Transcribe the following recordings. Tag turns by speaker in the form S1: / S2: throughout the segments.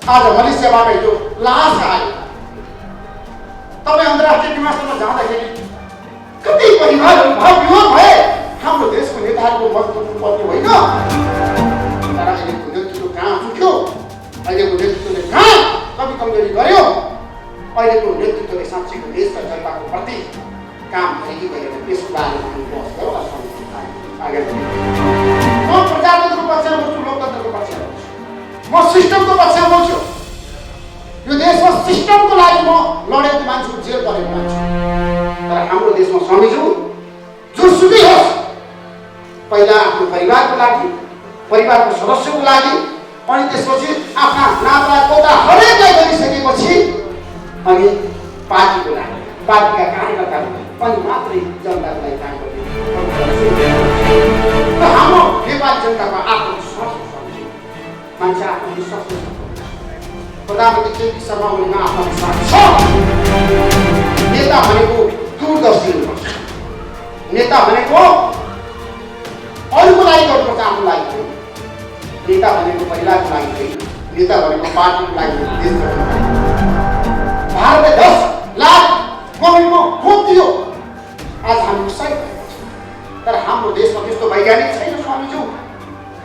S1: आज मलेसियाबाट यो लास आयो। तपाईँ अन्तर्राष्ट्रिय विमानस्थलमा जाँदाखेरि कति परिवारहरू विरोध भए। हाम्रो देशको नेताहरूको मजबुत पर्ने होइन। तर अहिलेको नेतृत्व कहाँ चुक्यो? अहिलेको नेतृत्वले कहाँ कमी कमजोरी गर्यो? अहिलेको नेतृत्वले साँच्चैको देश र जनताको प्रति काम गरेकी गरेर त्यसको बारेमा हामी बहस गरौँ। म प्रजातन्त्रको पक्षमा बोल्छु, लोकतन्त्रको पक्षमा बोल्छु, म सिस्टमको पक्षमा बोल्छु। यो देशमा सिस्टमको लागि म लडेको मान्छे, जेल परेको मान्छे। तर हाम्रो देशमा स्वामीज्यू जोसुकै होस्, पहिला आफ्नो परिवारको लागि, परिवारको सदस्यको लागि, अनि त्यसपछि आफ्ना नाता पोता हरेकलाई गरिसकेपछि अनि पार्टीको लागि, पार्टीका कार्यकर्ताहरू अनि मात्रै जनताको लागि काम गर्ने। हाम्रो नेपाली जनताको आत्मविश्वास मान्छे आत्मविश्वास प्रधानमन्त्री केपी शर्मा ओलीमा आत्मविश्वास छ। नेता भनेको दूरदर्शी हुनुपर्छ। नेता भनेको अरूको लागि गर्नुपर्छ, आफ्नो लागि होइन। नेता भनेको परिवारको लागि होइन। नेता भनेको पार्टीको लागि, देशको लागि। भारतले 10 लाख कोभिडको खोप दियो, आज हामी उत्साहित भएको छ। तर हाम्रो देशमा त्यस्तो वैज्ञानिक छैन स्वामीज्यू।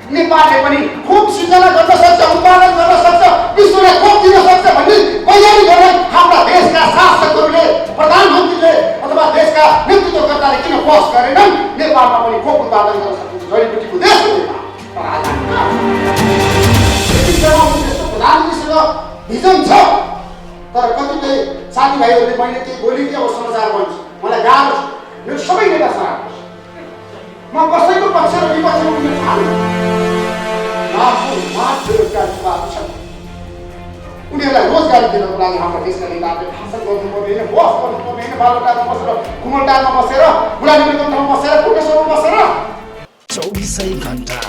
S1: नेपालले पनि खोप सिर्जना गर्न सक्छ, उत्पादन गर्न सक्छ, विश्वलाई खोप दिन सक्छ भन्ने वैज्ञानिकहरूलाई हाम्रा देशका शासकहरूले, प्रधानमन्त्रीले अथवा देशका नेतृत्वकर्ताले किन बहस गरेनन्? नेपालमा पनि खोप उत्पादन गर्न सकिन्छ, जडीबुटीको देश हो नेपाल। तर आज प्रधानमन्त्रीसँग भिजन छ, तर कतिपय साथीभाइहरूले मैले केही बोली कि अब समाचार बन्छ, मलाई गाह्रो छ। यो सबै नेता साथ म कसैको पक्ष र विपक्षमा उठ्न चाहन्छु। बेरोजगारी बात छ, उनीहरूलाई रोजगारी दिनको लागि हाम्रो देशका नेताहरूले भाषण गर्नु पर्दैन, बस गर्नु पर्दैन, बालुटारमा बसेर, कुमलटारमा बसेर, गुलाबी ठाउँमा बसेर, कोटेश्वरमा बसेर।
S2: 24 घण्टा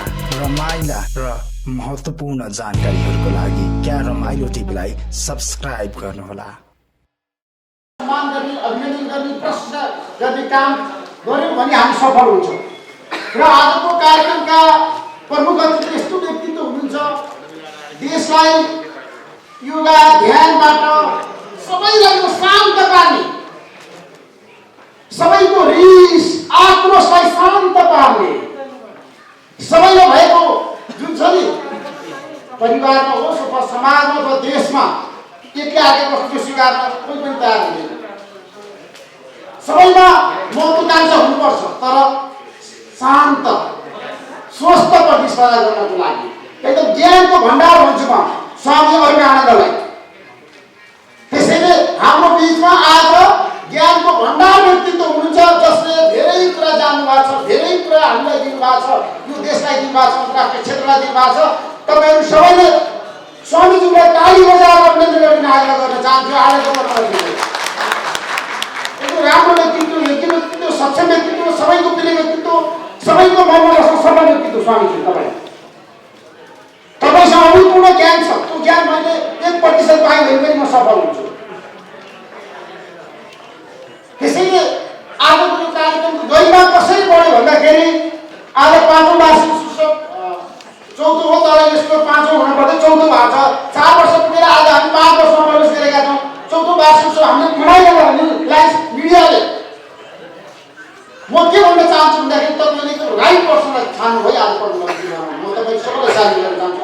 S2: रमाइला र महत्त्वपूर्ण जानकारीहरूको लागि क्या रमाइलो टिभीलाई सब्स्क्राइब गर्नुहोला।
S1: सम्मान गर्ने, अभिनन्दन गर्ने, प्रशंसा गर्ने काम गर्यौँ भने हामी सफल हुन्छौँ। र आजको कार्यक्रमका प्रमुख अतिथि यस्तो व्यक्तित्व हुनुहुन्छ, देशलाई योगा ध्यानबाट सबैलाई शान्त पार्ने, सबैको रिस आक्रोशलाई शान्त पार्ने, सबैले भएको जुन छ नि परिवारमा होस् अथवा समाजमा अथवा देशमा एक्लै आएको वस्तु स्वीकार्न कोही पनि तयार हुँदैन। सबैमा महत्त्वाकांक्षा हुनुपर्छ, तर शान्त स्वस्थ प्रतिस्पर्धा गर्नको लागि एकदम ज्ञानको भण्डार भन्छु म स्वामी अरुणानन्दलाई। त्यसैले हाम्रो बिचमा आज ज्ञानको भण्डार व्यक्तित्व हुनुहुन्छ, जसले धेरै कुरा जान्नु भएको छ, धेरै कुरा हामीलाई दिनुभएको छ, यो देशलाई दिनुभएको छ, अन्तर्राष्ट्रिय क्षेत्रलाई दिनुभएको छ। तपाईँहरू सबैले स्वामीज्यूलाई ताली बजाएर अभिनन्दन गर्न आग्रह गर्न चाहन्छु। आजको एकदम राम्रो व्यक्तित्व, सक्षम व्यक्तित्व, सबैको प्रिय व्यक्तित्व, सबैको मनमा बस्न सक्ने व्यक्तित्व स्वामीज्यू। तपाईँसँग अभूतपूर्ण ज्ञान छ, त्यो ज्ञान मैले 1% पाएँ भने पनि म सफल हुन्छु। त्यसैले आजको यो कार्यक्रमको गरिमा कसरी बढ्यो भन्दाखेरि आज 5औं वार्षिक उत्सव, 4थो हो, तर यसको 5औं हुनुपर्छ, 4थो भएको छ। 4 वर्ष पुगेर आज हामी 5 वर्षमा प्रवेश गरेका छौँ। 4थो वार्षिक उत्सव हामीले मनाइरहेको भने मिडियाले म के भन्न चाहन्छु भन्दाखेरि तपाईँले राइट पर्सनलाई छान्नु भयो। आज प्रधानमन्त्री म तपाईँ सबैलाई साथी गर्न चाहन्छु।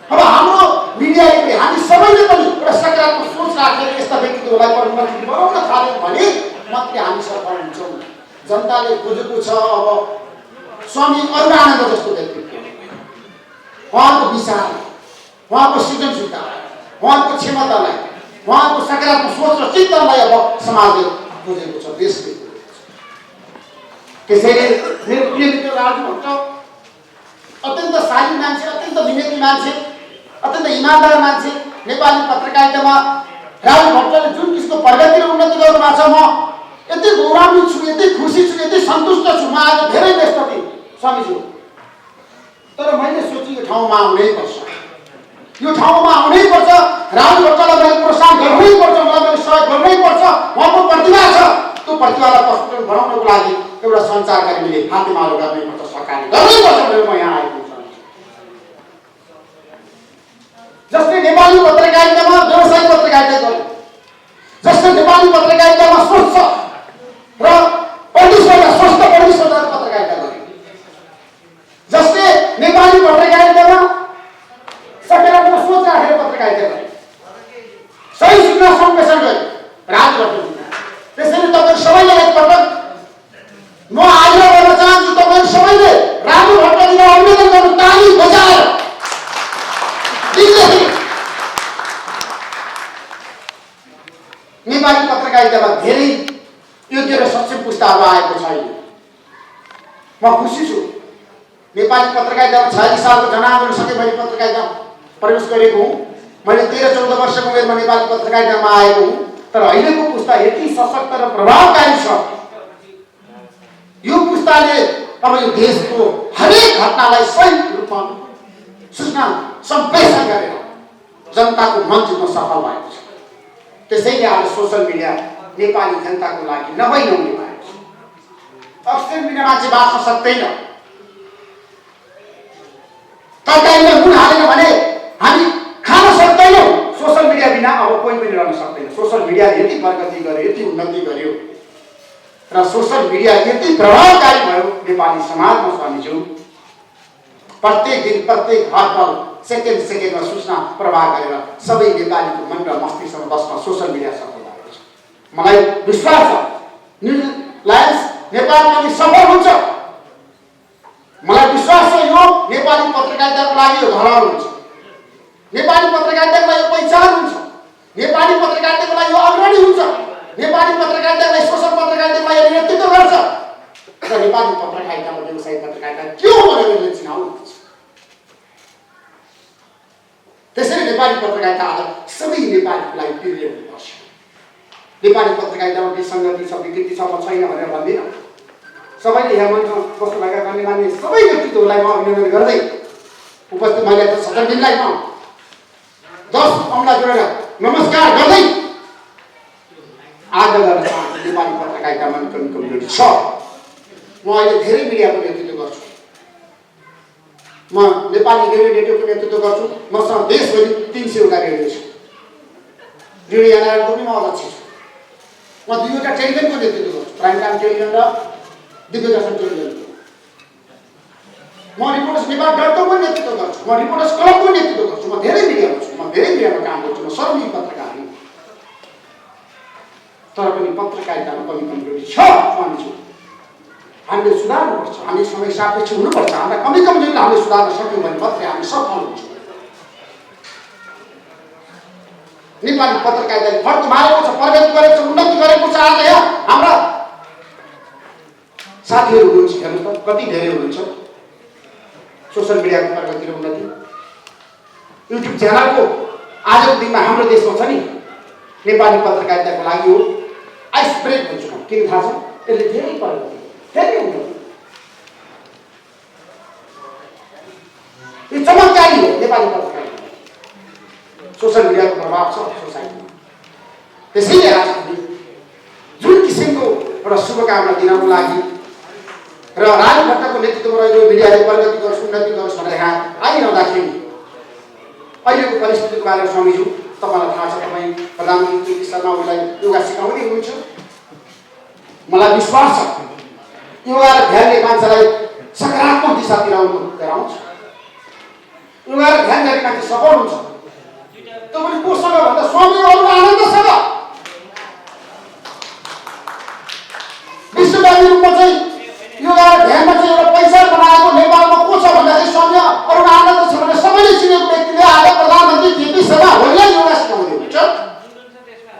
S1: अब हाम्रो मिडियाले पनि हामी सबैले पनि एउटा सकारात्मक सोच राखेर यस्ता व्यक्तित्वलाई प्रधानमन्त्री बनाउन थाल्यौँ भने मात्रै हामी सफल हुन्छौँ। जनताले खोजेको छ अब स्वामी अरुणानन्द जस्तो व्यक्तित्व, उहाँको विचार, उहाँको सृजनशीलता, उहाँको क्षमतालाई, उहाँको सकारात्मक सोच र चिन्तनलाई अब समाजले खोजेको छ, देशले खोजेको छ। त्यसैले मेरो प्रिय मित्र राजु भट्ट अत्यन्त शालीन मान्छे, अत्यन्त विवेकी मान्छे, अत्यन्त इमान्दार मान्छे। नेपाली पत्रकारितामा राजु भट्टले जुन किसिमको प्रगति र उन्नति गर्नुभएको छ, म यति गौरवान्वित छु, यति खुसी छु, यति सन्तुष्ट छु। म आज धेरै व्यस्त थिएँ स्वामीज्यू, तर मैले सोचेँ यो ठाउँमा आउनैपर्छ, यो ठाउँमा आउनैपर्छ। राजु भट्टलाई मैले प्रोत्साहन गर्नैपर्छ, मलाई मैले सहयोग गर्नैपर्छ। उहाँको प्रतिभा छ, त्यो प्रतिभालाई प्रस्फुटन बनाउनको लागि एउटा सञ्चारकर्मीले हातेमालो गर्नैपर्छ, सरकारले गर्नैपर्छ भनेर म यहाँ आएको छु। नेपाली पत्रकारितामा व्यवसायिक पत्रकारिता गर्ने, जसले नेपाली पत्रकारितामा स्वच्छ र प्रतिस्पर्धा स्वस्थ प्रतिस्पर्धाको पत्रकारिता गर्ने, जसले नेपाली पत्रकारितामा सकारात्मक सोच राखेर पत्रकारिता गर्ने, सही सूचना सम्प्रेषण गर्ने राजभट्ट। त्यसैले तपाईँ सबैले एकपटक म आग्रह गर्न चाहन्छु, तपाईँ सबैले राजु भट्टजीलाई अभिनन्दन गर्नु, ताली बजाएर। नेपाली पत्रकारितामा धेरै योग्य र सक्षम पुस्ताहरू आएको छैन। म खुसी छु नेपाली पत्रकारितामा 46 सालको जनान्दोलन सके मैले पत्रकारिता प्रवेश गरेको हुँ। मैले 13-14 वर्षको उमेरमा नेपाली पत्रकारितामा आएको हुँ। तर अहिलेको पुस्ता यति सशक्त र प्रभावकारी छ, यो पुस्ताले अब यो देशको हरेक घटनालाई सही रूपमा सूचना सम्प्रेषण गरेर जनताको मन जित्न सफल भएको छ। त्यसैले आज सोशल मिडिया नेपाली जनताको लागि नभई नहुने भएको छ। अक्सर बिना मान्छे बाँच्न सक्दैन। तरकारीमा नुन हालेन भने हामी खान सक्दैनौँ। सोशल मिडिया बिना अब कोही पनि रहन सक्दैन। सोशल मिडियाले यति प्रगति गर्यो, यति उन्नति गर्यो र सोशल मिडिया यति प्रभावकारी भयो नेपाली समाजमा स्वामीज्यू। प्रत्येक दिन प्रत्येक हर सेकेन्डमा सूचना प्रवाह गरेर सबै नेपालीको मन र मस्तिष्कमा बस्न सोशल मिडिया सफल भएको छ। मलाई विश्वास छ न्युज लायन्स नेपालमा पनि सफल हुन्छ। मलाई विश्वास छ यो नेपाली पत्रकारिताको लागि यो धरोहर हुन्छ, नेपाली पत्रकारिताको लागि यो पहिचान हुन्छ, नेपाली पत्रकारिताको लागि यो अग्रणी हुन्छ, नेपाली पत्रकारिताको लागि सोशल पत्रकारिताको लागि नेतृत्व गर्छ र नेपाली पत्रकारितामा व्यवसायिक पत्रकारिता के हो भनेर चिनाउनुहुन्छ। त्यसैले नेपाली पत्रकारिता आज सबै नेपालीको लागि प्रिय हुनुपर्छ। नेपाली पत्रकारितामा विसङ्गति छ, विकृति छ, म छैन भनेर भन्दिनँ। सबैले यहाँ मञ्चमा बस्नुभएका गण्यमान्य सबै व्यक्तित्वहरूलाई म अभिनन्दन गर्दै उपस्थित महिला 70 दिनलाई म 10 औँला जोडेर नमस्कार गर्दै आग्रह गर्न चाहन्छु। नेपाली पत्रकारितामा कमजोरी छ। म अहिले धेरै मिडियाको नेतृत्व गर्छु। म नेपाली रेडियो नेटवर्कको नेतृत्व गर्छु। मसँग देशभरि 300 वटा रेडियो छ। रेडियो एनआरको पनि म अध्यक्ष छु। म 2 वटा टेलिभिजनको नेतृत्व गर्छु, प्राइम टाइम टेलिभिजन र दिव्य दर्शन टेलिभिजन। म रिपोर्टर्स नेपाल डटको नेतृत्व गर्छु, म रिपोर्टर्स क्लबको नेतृत्व गर्छु। म धेरै मिडियामा छु, म धेरै मिडियामा काम गर्छु। म सर्वोच्च पत्रकार हुँ। तर पनि पत्रकारितामा कमजोरी छ मान्छु। हामीले सुधार्नुपर्छ, हामी समय सापेक्ष हुनुपर्छ। हाम्रा कमजोरीलाई हामीले सुधार्न सक्यौँ भने मात्रै हामी सफल हुन्छौँ। नेपाली पत्रकारिताले फड्को मारेको छ, प्रगति गरेको छ, उन्नति गरेको छ। आज यहाँ हाम्रा साथीहरू हुनुहुन्छ, हेर्नुहोस् त कति धेरै हुनुहुन्छ। सोशल मिडियाको प्रगति र उन्नति युट्युब च्यानलको आजको दिनमा हाम्रो देशमा छ नि नेपाली पत्रकारिताको लागि हो आइस ब्रेक भन्छु म। किन थाहा छ? यसले धेरै प्रगति, धेरै उन्नति, यो चमत्कारी हो नेपाली पत्रकारिता। सोशल मिडियाको प्रभाव छ सोसाइटीमा। त्यसैले आज जुन किसिमको एउटा शुभकामना दिनको लागि र राजु भट्टको नेतृत्वमा रहेको मिडियाले प्रगति गरोस्, उन्नति गरोस् भनेर यहाँ आइरहँदाखेरि अहिलेको परिस्थितिको बारेमा स्वामीज्यू तपाईँलाई थाहा छ। तपाईँ प्रधानमन्त्री केपी शर्मा ओलीलाई योगा सिकाउँदै हुनुहुन्छ। मलाई विश्वास छ योगा र ध्यानले मान्छेलाई सकारात्मक दिशातिर गराउँछ। योगा र ध्यान गर्ने मान्छे सफल हुन्छ। त्यो पनि कोसँग भन्दा स्वामी अरू आनन्दसँग। विश्वव्यापी रूपमा चाहिँ योगा र ध्यानमा चाहिँ एउटा पैसा बनाएको नेपालमा को छ भन्दाखेरि स्वामी अरू आनन्द छ भने सबैले चिनेको व्यक्तिले आज प्रधानमन्त्री केपी शर्मा ओलीलाई योगा सिकाउँदै हुन्छ।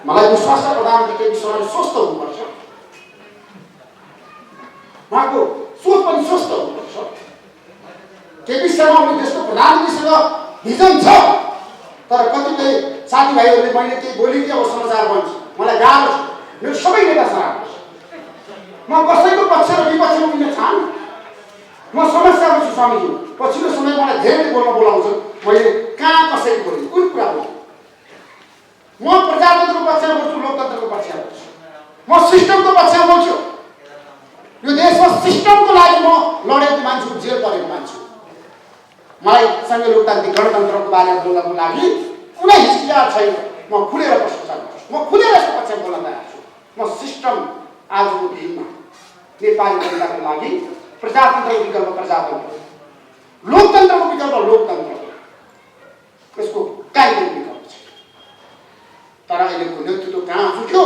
S1: मलाई विश्वास छ प्रधानमन्त्री केपी शर्माले स्वस्थ हुनुपर्छ, उहाँको सोच पनि स्वस्थ हुनुपर्छ। केपी शर्मा ओली देशको प्रधानमन्त्रीसँग भिजन छ। तर कतिपय साथीभाइहरूले मैले केही बोलेँ कि अब समाचार बन्छ, मलाई गाह्रो छ। मेरो सबै नेता सराप्नुहोस्, म कसैको पक्ष र विपक्षमा पुग्न चाहन्न। म समस्यामा छु स्वामीज्यू। पछिल्लो समय मलाई धेरै बोलाउँछ। मैले कहाँ कसैको बोलेँ, कुन कुरा बोलेँ? म प्रजातन्त्रको पक्षमा बोल्छु, लोकतन्त्रको पक्षमा बोल्छु, म सिस्टमको पक्षमा बोल्छु। यो देशमा सिस्टमको लागि म लडेको मान्छे, जेल परेको मान्छे। मलाई संघीय लोकतान्त्रिक गणतन्त्रको बारेमा बोल्नको लागि कुनै हिचकिचाहट छैन। म खुलेर प्रशंसा गर्छु, म खुलेर यसको पक्षमा बोल्न तयार छु। म सिस्टम आजको दिनमा नेपाली जनताको लागि प्रजातन्त्रको विकल्प प्रजातन्त्र, लोकतन्त्रको विकल्प लोकतन्त्र, यसको काहीँ विकल्प छैन। तर अहिलेको नेतृत्व कहाँ चुक्यो,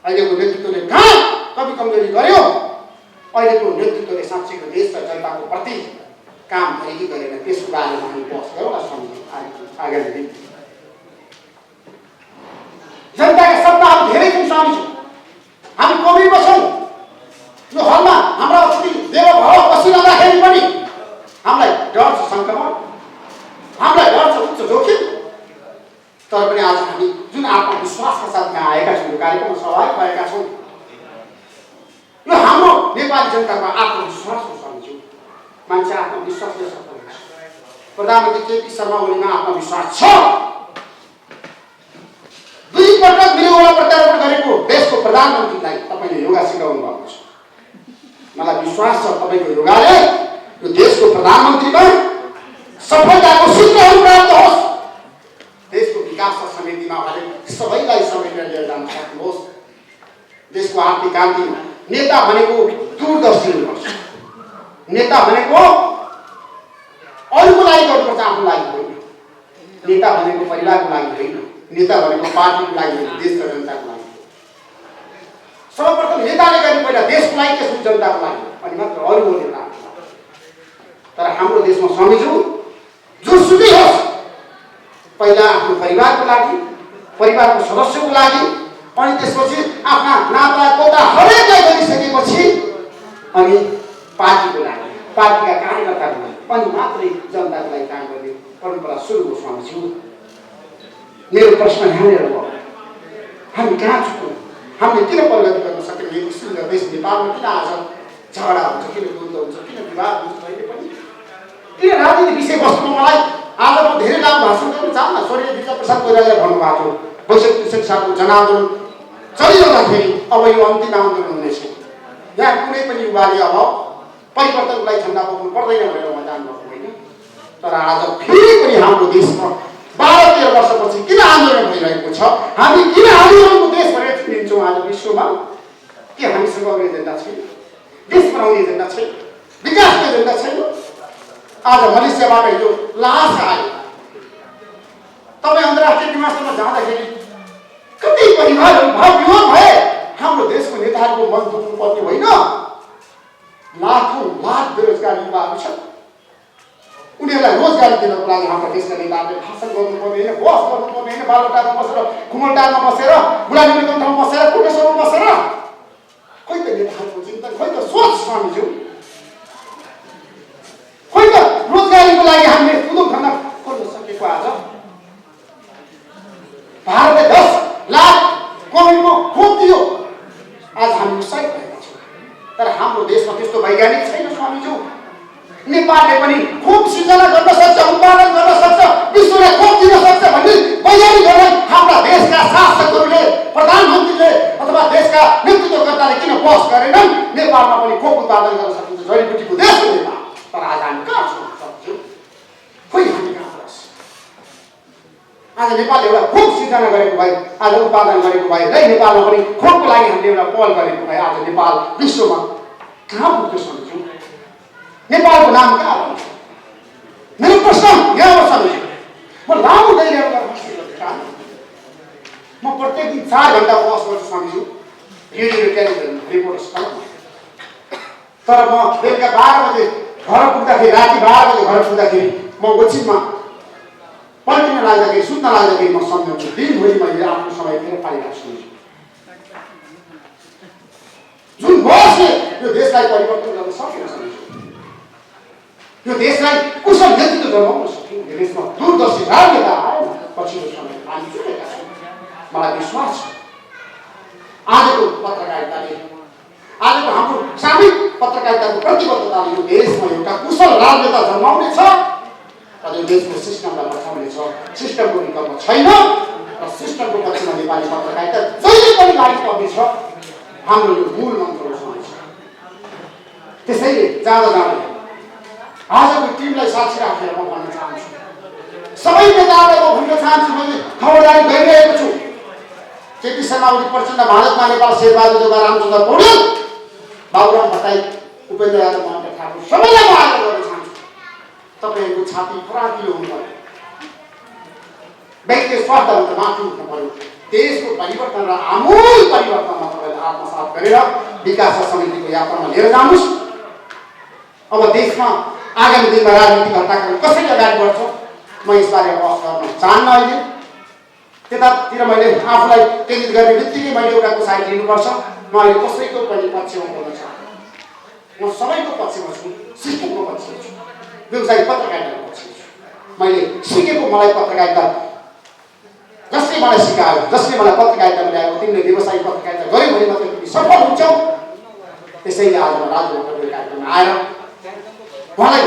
S1: अहिलेको नेतृत्वले कहाँ कमी कमजोरी गर्यो, अहिलेको नेतृत्वले साँच्चैको देश र जनताको प्रति काम गरे कि गरेन त्यसको बारेमा हामी बहस गरौँ न। सम्झौँ आगामी दिन जनताका सपनाहरू धेरै छन् स्वामी, हामी कोभिडमा छौँ। यो हलमा हाम्रा अतिथि देवभाव बसिरहँदाखेरि पनि हामीलाई डर छ सङ्क्रमण, हामीलाई डर छ उच्च जोखिम। तर पनि आज हामी जुन आत्मविश्वासका साथ यहाँ आएका छौँ, यो कार्यक्रममा सहभागी भएका छौँ, यो हाम्रो नेपाली जनताको आत्मविश्वास हो स्वामीज्यू। मान्छे आत्मविश्वासले सफल हुन्छ। प्रधानमन्त्री केपी शर्मा ओलीमा आत्मविश्वास छ। 2 पटक मृगौला प्रत्यारोपण गरेको देशको प्रधानमन्त्रीलाई तपाईँले योगा सिकाउनु भएको छ। मलाई विश्वास छ तपाईँको योगाले यो देशको प्रधानमन्त्रीमा सफलताको सूत्रहरू प्राप्त होस्, देशको विकास र समृद्धिमा उहाँले सबैलाई समेटेर लिएर जान सक्नुहोस्। देशको आर्थिक क्रान्तिमा नेता भनेको दूरदर्शी हुनुपर्छ। नेता भनेको अरूको लागि गर्नुपर्छ, आफ्नो लागि होइन। नेता भनेको परिवारको लागि होइन, नेता भनेको पार्टीको लागि होइन, देश र जनताको लागि। सर्वप्रथम नेताले गर्ने पहिला देशको लागि, त्यसपछि जनताको लागि, अनि मात्र अरू नेता। तर हाम्रो देशमा स्वामीज्यू जोसुकै होस्, पहिला आफ्नो परिवारको लागि, परिवारको सदस्यको लागि, अनि त्यसपछि आफ्ना नाता पोता हरेकलाई गरिसकेपछि अनि पार्टीको लागि, पार्टीका कार्यकर्ताको लागि, अनि मात्रै जनताको लागि काम गर्ने परम्परा सुरु हो स्वामीज्यू। मेरो प्रश्न यहाँनिर हो, हामी कहाँ छौँ? हामीले किन प्रगति गर्न सकेन? यो सुन्दर देश नेपालमा किन आज झगडा हुन्छ, किन द्वन्द्व हुन्छ, किन विवाद हुन्छ? कहिले पनि किन राजनीतिक विषयवस्तुमा मलाई आज म धेरै लामो भाषण गर्न चाहन्न। स्वर्गीय विजयप्रसाद कोइरालाले भन्नुभएको थियो, 62 सालको जनआन्दोलन चलिरहँदाखेरि अब यो अन्तिम आन्दोलन हुनेछ। यहाँ कुनै पनि युवाले अब परिवर्तनको लागि झन्डा बोक्नु पर्दैन भनेर उहाँ जानुभएको होइन। तर आज फेरि पनि हाम्रो देशमा 12-13 वर्षपछि किन आन्दोलन भइरहेको छ? हामी किन आन्दोलनको देश भनेर चिनिन्छौँ आज विश्वमा? के हामीसँग अरू एजेन्डा छैन? देश बनाउने एजेन्डा छैन? विकासको एजेन्डा छैन? आज मलेसियाबाट हिजो लास आयो। तपाईँ अन्तर्राष्ट्रिय विमानस्थलमा जाँदाखेरि कति परिवारहरू भाव भए। हाम्रो देशको नेताहरूको मन दुख्नु पर्ने होइन। लाखौं लाख बेरोजगार युवाहरू छन्, उनीहरूलाई रोजगारी दिनको लागि हाम्रो देशका नेताहरूले भाषण गर्नुपर्ने होइन, बस गर्नुपर्ने होइन, बालुटारमा बसेर, कुमलटारमा बसेर, गुलामीको ठाउँमा बसेर, कोटेश्वरमा बसेर। खोइ त नेताहरूको चिन्तन, खोइ त सोच स्वामीज्यू, खोइ त रोजगारीको लागि हामीले कुदो खन्न खोल्न सकेको। आज भारतले 10 लाख कोभिडको खोप दियो, आज हामी उत्साहित भएका छौँ। तर हाम्रो देशमा त्यस्तो वैज्ञानिक छैन स्वामीज्यू। नेपालले पनि खोप सिर्जना गर्न सक्छ, उत्पादन गर्न सक्छ, विश्वलाई खोप दिन सक्छ भन्ने वैज्ञानिकहरूलाई हाम्रा देशका शासकहरूले, प्रधानमन्त्रीले अथवा देशका नेतृत्वकर्ताले किन बहस गरेनन्? नेपालमा पनि खोप उत्पादन गर्न सकिन्छ, जडीबुटीको देश हो नेपाल। तर आज हामी कहाँ छौँ? खोइ हामी कहाँ छौँ? आज नेपालले एउटा खोप सिर्जना गरेको भए, आज उत्पादन गरेको भए, नेपालमा पनि खोपको लागि हामीले एउटा पहल गरेको भए आज नेपाल विश्वमा कहाँ पुग्थ्यो समझ्यौँ? नेपालको नाम कहाँ हुन्छ? मेरो प्रश्न यहाँ हो समझ्यौँ। म लामो दैनिक म प्रत्येक दिन 4 घण्टा बहस गर्छु समझ्यौँ, रेडियो टेलिभिजन रिपोर्टर्स। तर म बेलुका 12 बजे घर पुग्दाखेरि, राति 12 बजे घर पुग्दाखेरि म ओछिनमा पल्टिन लाग्दाखेरि, सुत्न लाग्दाखेरि म सम्झन्छु दिनभरि मैले आफ्नो समय फेरि पारिरहेको छु। जुन बहसले यो देशलाई परिवर्तन गर्न सकेन समझ्यौँ, यो देशलाई कुशल नेतृत्व जनाउन सक्यौँ, यो देशमा दूरदर्शी राजनेता आएन। पछिल्लो समय हामी चुकेका छौँ। मलाई विश्वास छ आजको पत्रकारिताले, आजको हाम्रो सामूहिक पत्रकारिताको प्रतिबद्धताले यो देशमा एउटा कुशल राजनेता जन्माउने छ र यो देशको सिस्टमलाई बचाउने छ। सिस्टमको विकल्प छैन र सिस्टमको पक्षमा नेपाली पत्रकारिता जहिले पनि लागि पर्नेछ। हाम्रो यो मूल मन्त्र हो। त्यसैले जाँदा आजको टिमलाई साक्षी राखेर म भन्न चाहन्छु, सबै नेताहरूलाई म भन्न चाहन्छु मैले खबरदारी गरिरहेको छु केपी शर्मा ओली प्रचण्ड भारतमा नेपाल शेरबहादुर देउवा रामचन्द्र पौडेल बाबुराम भट्टराई उपेन्द्र यादव महन्त ठाकुर सबैलाई म आग्रह गर्न चाहन्छु तपाईँहरूको छाती फराकिलो हुनु पर्यो व्यक्ति स्वार्थबाट माथि उठ्नु पर्यो देशको परिवर्तन र आमूल परिवर्तनमा तपाईँले आत्मसात गरेर विकास समितिको यात्रामा लिएर जानुहोस् अब देशमा आगामी दिनमा राजनीतिक घटनाक्रम कसरी अगाडि बढ्छ म यसबारे बहस गर्न चाहन्न अहिले त्यतातिर मैले आफूलाई केन्द्रित गर्ने बित्तिकै मैले एउटाको साइड लिनुपर्छ म अहिले कसैको पनि पक्षमा बोल्न चाहन्छु म सबैको पक्षमा छु सिस्टमको पक्षमा छु व्यवसायिक पत्रकारिताको पक्षमा छु मैले सिकेको मलाई पत्रकारिता जसले मलाई सिकायो जसले मलाई पत्रकारितामा ल्यायो तिमीले व्यवसायिक पत्रकारिता गर्यो भने मात्रै तिमी सफल हुन्छौ त्यसैले आज म राजभवनको कार्यक्रममा आएर उहाँलाई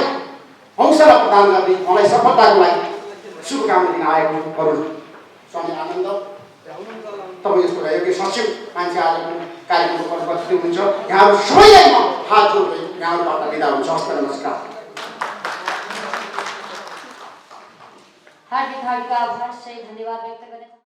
S1: हौसला प्रदान गर्ने उहाँलाई सफलताको लागि शुभकामना दिन आएको अरुण स्वामी आनन्द तपाईँ जस्तो योग्य सचिव मान्छे आजको कार्यक्रमको प्रतिनिधि हुनुहुन्छ यहाँहरू सबैलाई म हात जोड्दै यहाँहरूबाट बिदा हुन्छ हस्त नमस्कार
S3: हार्दिक आभार सहित धन्यवाद व्यक्त गरेँ।